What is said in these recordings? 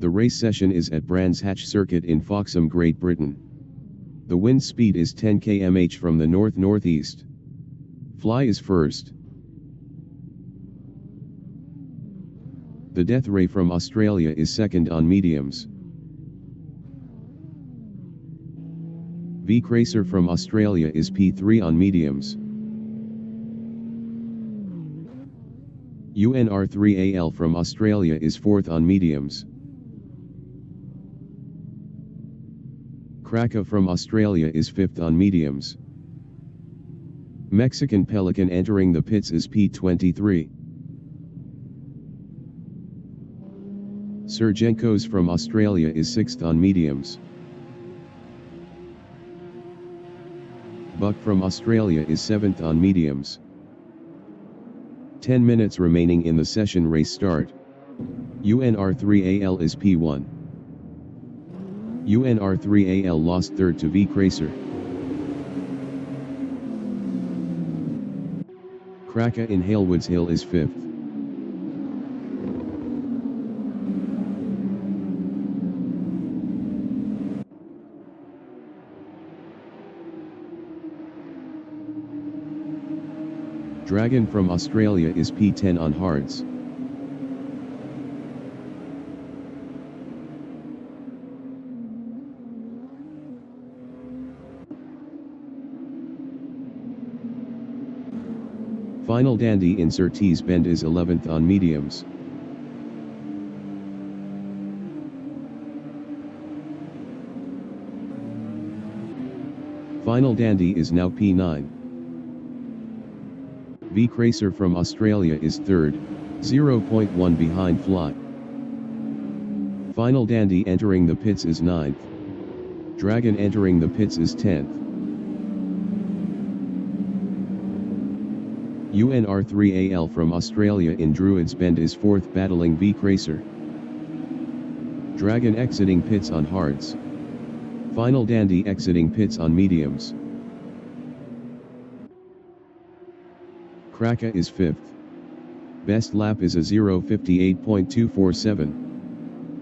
The race session is at Brands Hatch Circuit in Foxham, Great Britain. The wind speed is 10 km/h from the north-northeast. Fly is first. The Death Ray from Australia is second on mediums. V-Cracer from Australia is P3 on mediums. UNR3AL from Australia is fourth on mediums. Krakow from Australia is fifth on mediums. Mexican Pelican entering the pits is P23. Sergenkos from Australia is sixth on mediums. Buck from Australia is seventh on mediums. 10 minutes remaining in the session. Race start. UNR3AL is P1. UNR3AL lost third to V-Cracer. Krakow in Halewoods Hill is fifth. Dragon from Australia is P10 on hards. Final Dandy in Surtees Bend is 11th on mediums. Final Dandy is now P9. V-Cracer from Australia is third, 0.1 behind Fly. Final Dandy entering the pits is 9th. Dragon entering the pits is 10th. UNR3AL from Australia in Druids Bend is 4th battling V-Cracer. Dragon exiting pits on hards. Final Dandy exiting pits on mediums. Krakow is 5th. Best lap is a 0:58.247.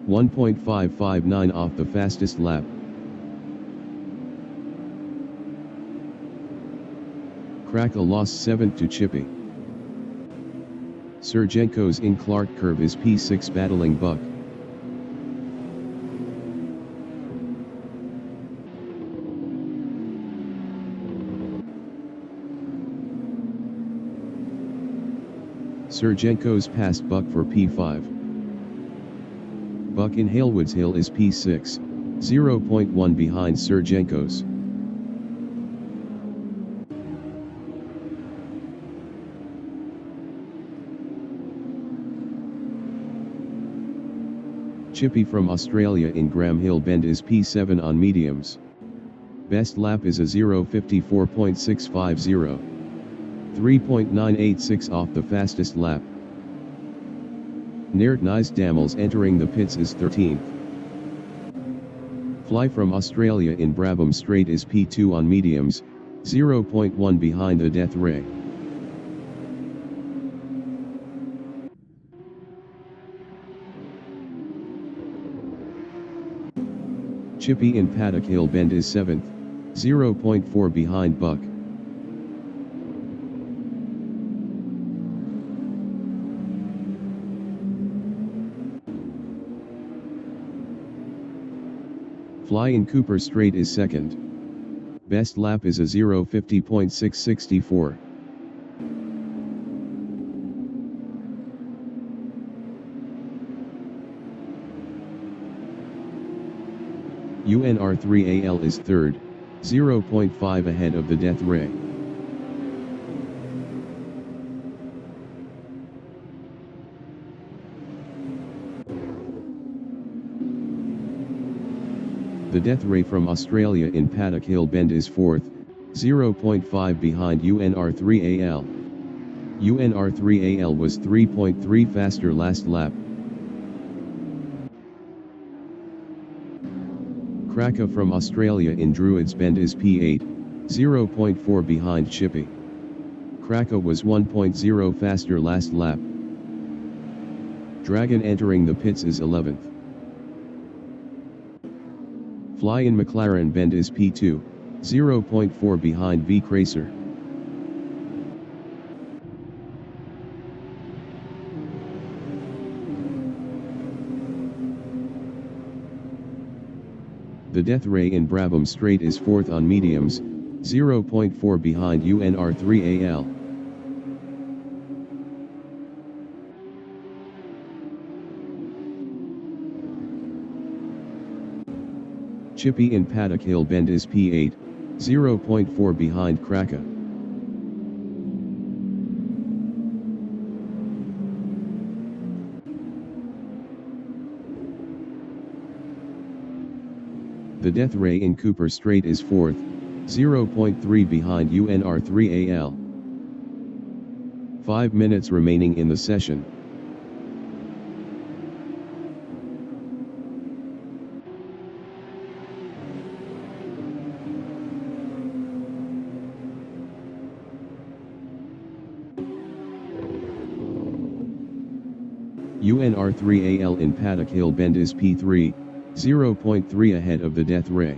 1.559 off the fastest lap. Krakow lost 7th to Chippy. Sergenkos in Clark Curve is P6 battling Buck. Sergenkos passed Buck for P5. Buck in Halewoods Hill is P6, 0.1 behind Sergenkos. Chippy from Australia in Graham Hill Bend is P7 on mediums. Best lap is a 0:54.650. 3.986 off the fastest lap. Naird Nice Damels entering the pits is 13th. Fly from Australia in Brabham Straight is P2 on mediums, 0.1 behind the Death Ray. Chippy in Paddock Hill Bend is 7th, 0.4 behind Buck. Fly in Cooper Straight is 2nd. Best lap is a 0:50.664. UNR3AL is 3rd, 0.5 ahead of the Death Ray. The Death Ray from Australia in Paddock Hill Bend is 4th, 0.5 behind UNR3AL. UNR3AL was 3.3 faster last lap. Krakow from Australia in Druids Bend is P8, 0.4 behind Chippy. Krakow was 1.0 faster last lap. Dragon entering the pits is 11th. Fly in McLaren Bend is P2, 0.4 behind V Cracer. The Death Ray in Brabham Straight is 4th on mediums, 0.4 behind UNR3AL. Chippy in Paddock Hill Bend is P8, 0.4 behind Kraka. The Death Ray in Cooper Straight is 4th, 0.3 behind UNR3AL. 5 minutes remaining in the session. UNR3AL in Paddock Hill Bend is P3, 0.3 ahead of the Death Ray.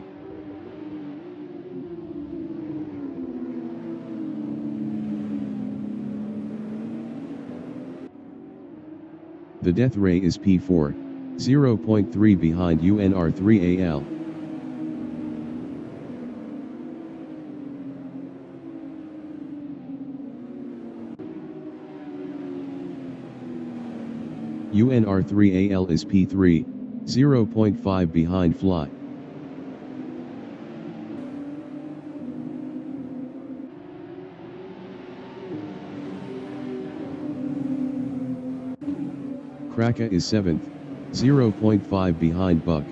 The Death Ray is P4, 0.3 behind UNR3AL. UNR3AL is P3, 0.5 behind Fly. Kraka is 7th, 0.5 behind Buck.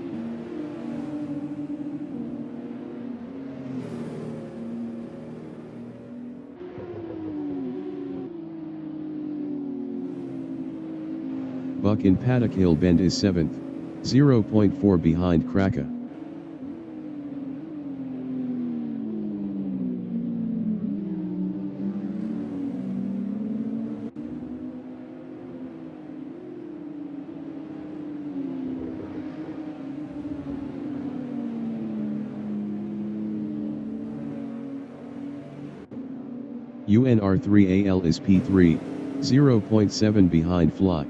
Buck in Paddock Hill Bend is 7th, 0.4 behind Kraka. UNR3AL is P3, 0.7 behind Fly.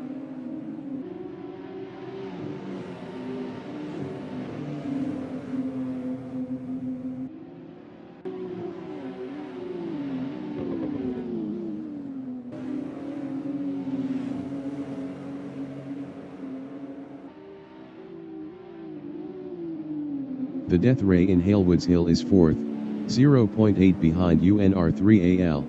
The Death Ray in Halewoods Hill is 4th, 0.8 behind UNR3AL.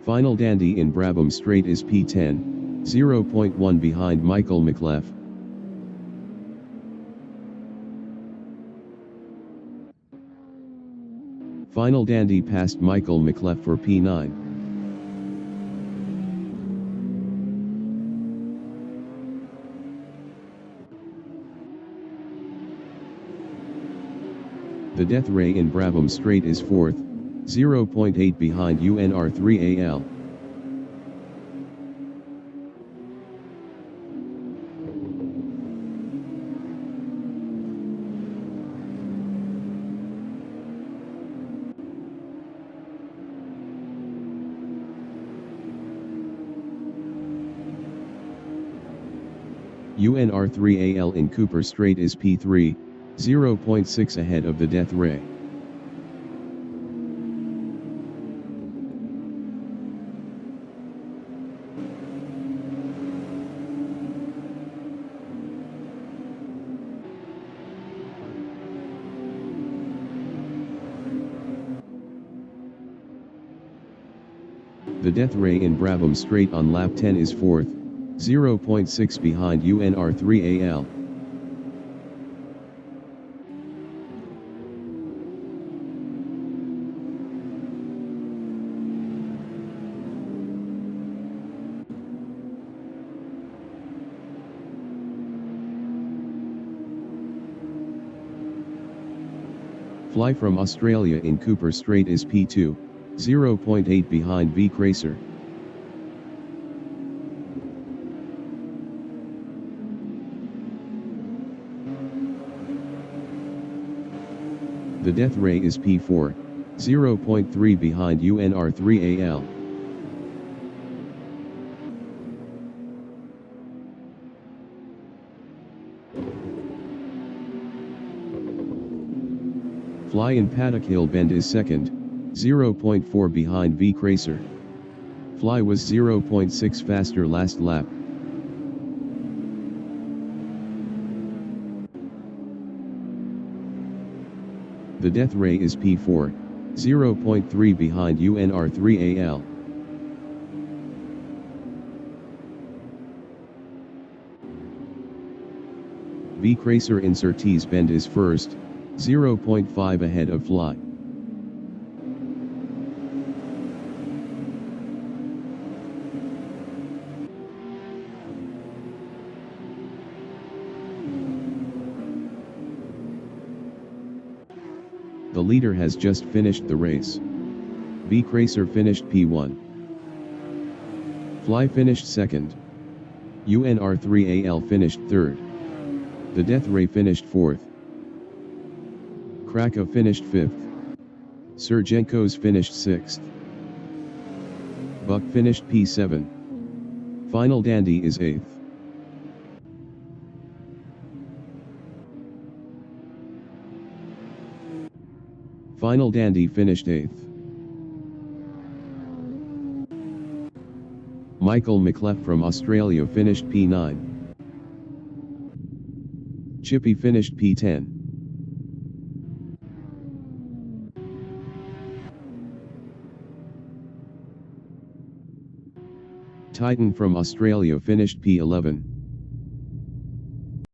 Final Dandy in Brabham Straight is P10, 0.1 behind Michael McLeff. Final Dandy passed Michael McLeff for P9. The Death Ray in Brabham Straight is 4th, 0.8 behind UNR3AL. UNR3AL in Cooper Straight is P3, 0.6 ahead of the Death Ray. The Death Ray in Brabham Straight on lap 10 is 4th, 0.6 behind UNR3AL. Fly from Australia in Cooper Straight is P2, 0.8 behind V Cracer. The death ray is P4, 0.3 behind UNR3AL. Fly in Paddock Hill Bend is second, 0.4 behind V Cracer. Fly was 0.6 faster last lap. The death ray is P4, 0.3 behind UNR3AL. V Cracer in Surtees Bend is first, 0.5 ahead of Fly. The leader has just finished the race. V Cracer finished P1. Fly finished second. UNR3AL finished third. The Death Ray finished fourth. Krakow finished fifth. Sergenkos finished sixth. Buck finished P7. Final Dandy is eighth. Final Dandy finished 8th. Michael McLeod from Australia finished P9. Chippy finished P10. Titan from Australia finished P11.